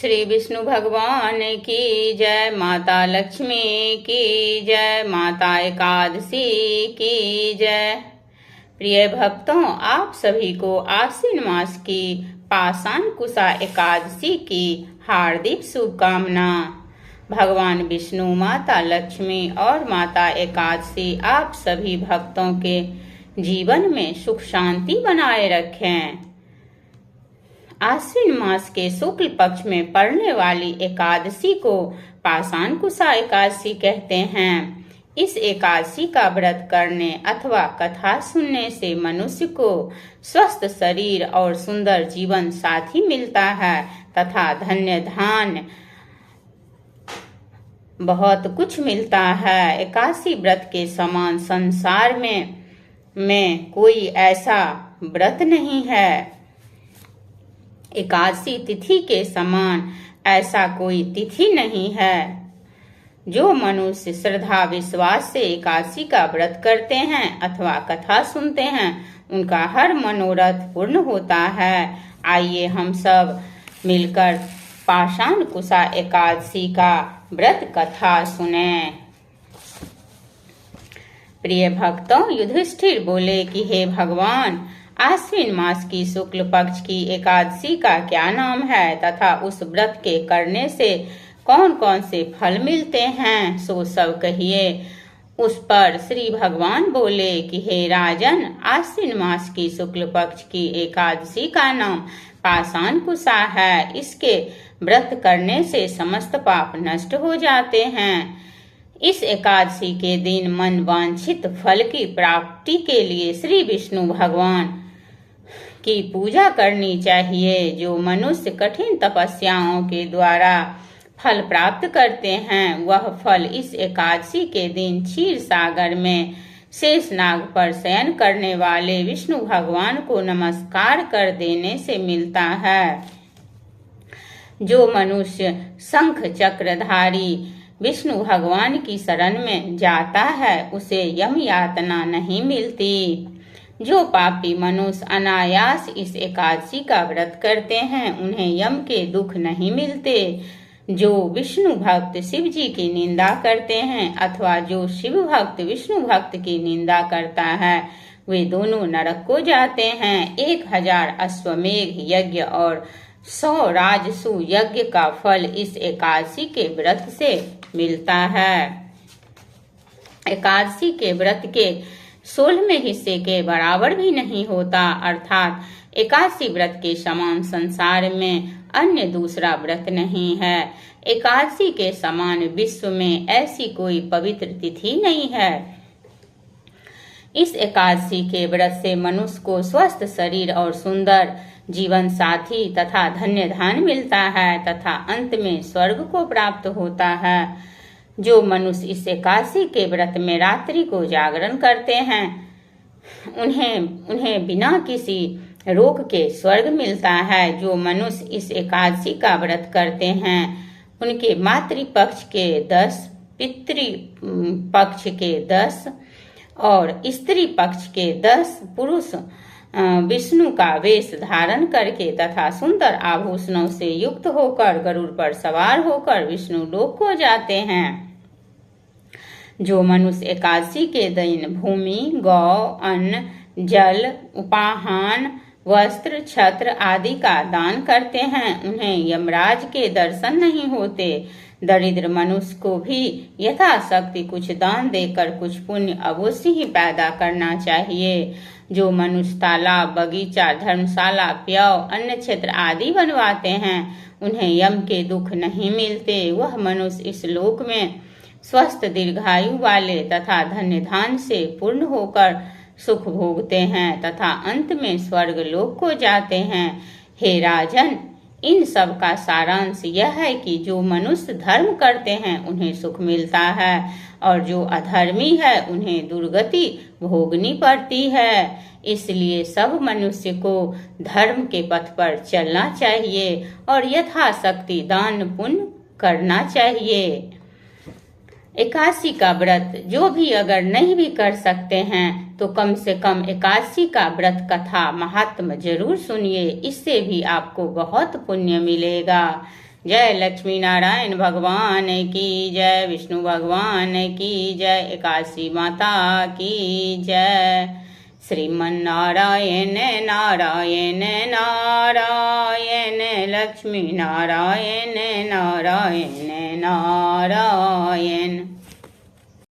श्री विष्णु भगवान की जय, माता लक्ष्मी की जय, माता एकादशी की जय। प्रिय भक्तों, आप सभी को आश्विन मास की पाषाण कुशा एकादशी की हार्दिक शुभकामना। भगवान विष्णु, माता लक्ष्मी और माता एकादशी आप सभी भक्तों के जीवन में सुख शांति बनाए रखें। आश्विन मास के शुक्ल पक्ष में पड़ने वाली एकादशी को पाषाण कुशा एकादशी कहते हैं। इस एकादशी का व्रत करने अथवा कथा सुनने से मनुष्य को स्वस्थ शरीर और सुंदर जीवन साथी मिलता है तथा धन्य धान्य बहुत कुछ मिलता है। एकादशी व्रत के समान संसार में कोई ऐसा व्रत नहीं है। एकादशी तिथि के समान ऐसा कोई तिथि नहीं है। जो मनुष्य श्रद्धा विश्वास से एकादशी का व्रत करते हैं अथवा कथा सुनते हैं, उनका हर मनोरथ पूर्ण होता है। आइए हम सब मिलकर पाषाण कुशा एकादशी का व्रत कथा सुने। प्रिय भक्तों, युधिष्ठिर बोले कि हे भगवान, आश्विन मास की शुक्ल पक्ष की एकादशी का क्या नाम है तथा उस व्रत के करने से कौन कौन से फल मिलते हैं, सो सब कहिए। उस पर श्री भगवान बोले कि हे राजन, आश्विन मास की शुक्ल पक्ष की एकादशी का नाम पाषाण कुशा है। इसके व्रत करने से समस्त पाप नष्ट हो जाते हैं। इस एकादशी के दिन मन वांछित फल की प्राप्ति के लिए श्री विष्णु भगवान की पूजा करनी चाहिए। जो मनुष्य कठिन तपस्याओं के द्वारा फल प्राप्त करते हैं, वह फल इस एकादशी के दिन क्षीर सागर में शेषनाग पर शयन करने वाले विष्णु भगवान को नमस्कार कर देने से मिलता है। जो मनुष्य शंख चक्रधारी विष्णु भगवान की शरण में जाता है, उसे यम यातना नहीं मिलती। जो पापी मनुष्य अनायास इस एकादशी का व्रत करते हैं, उन्हें यम के दुख नहीं मिलते। जो विष्णु भक्त शिव जी की निंदा करते हैं अथवा जो शिव भक्त विष्णु भक्त की निंदा करता है, वे दोनों नरक को जाते हैं। 1000 अश्वमेघ यज्ञ और 100 राजसु यज्ञ का फल इस एकादशी के व्रत से मिलता है। एकादशी के व्रत के 16वें हिस्से के बराबर भी नहीं होता, अर्थात एकादशी व्रत के समान संसार में अन्य दूसरा व्रत नहीं है। एकादशी के समान विश्व में ऐसी कोई पवित्र तिथि नहीं है। इस एकादशी के व्रत से मनुष्य को स्वस्थ शरीर और सुंदर जीवन साथी तथा धन्य धान्य मिलता है तथा अंत में स्वर्ग को प्राप्त होता है। जो मनुष्य इस एकादशी के व्रत में रात्रि को जागरण करते हैं, उन्हें बिना किसी रोक के स्वर्ग मिलता है। जो मनुष्य इस एकादशी का व्रत करते हैं, उनके मातृपक्ष के 10, पितृपक्ष के 10 और स्त्री पक्ष के 10 पुरुष विष्णु का वेश धारण करके तथा सुंदर आभूषणों से युक्त होकर गरुड़ पर सवार होकर विष्णु लोक को जाते हैं। जो मनुष्य एकादशी के दिन भूमि, गौ, अन्न, जल, उपाहान, वस्त्र, छत्र आदि का दान करते हैं, उन्हें यमराज के दर्शन नहीं होते। दरिद्र मनुष्य को भी यथाशक्ति कुछ दान देकर कुछ पुण्य अवश्य ही पैदा करना चाहिए। जो मनुष्य तालाब, बगीचा, धर्मशाला, प्याव, अन्न क्षेत्र आदि बनवाते हैं, उन्हें यम के दुख नहीं मिलते। वह मनुष्य इस लोक में स्वस्थ दीर्घायु वाले तथा धन्य धान्य से पूर्ण होकर सुख भोगते हैं तथा अंत में स्वर्ग लोक को जाते हैं। हे राजन, इन सब का सारांश यह है कि जो मनुष्य धर्म करते हैं, उन्हें सुख मिलता है और जो अधर्मी है, उन्हें दुर्गति भोगनी पड़ती है। इसलिए सब मनुष्य को धर्म के पथ पर चलना चाहिए और यथाशक्ति दान पुण्य करना चाहिए। एकादशी का व्रत जो भी अगर नहीं भी कर सकते हैं, तो कम से कम एकादशी का व्रत कथा महात्म जरूर सुनिए। इससे भी आपको बहुत पुण्य मिलेगा। जय लक्ष्मी नारायण भगवान की जय, विष्णु भगवान की जय, एकादशी माता की जय। श्रीमन्नारायण नारायण नारायण, लक्ष्मी नारायण नारायण नारायण।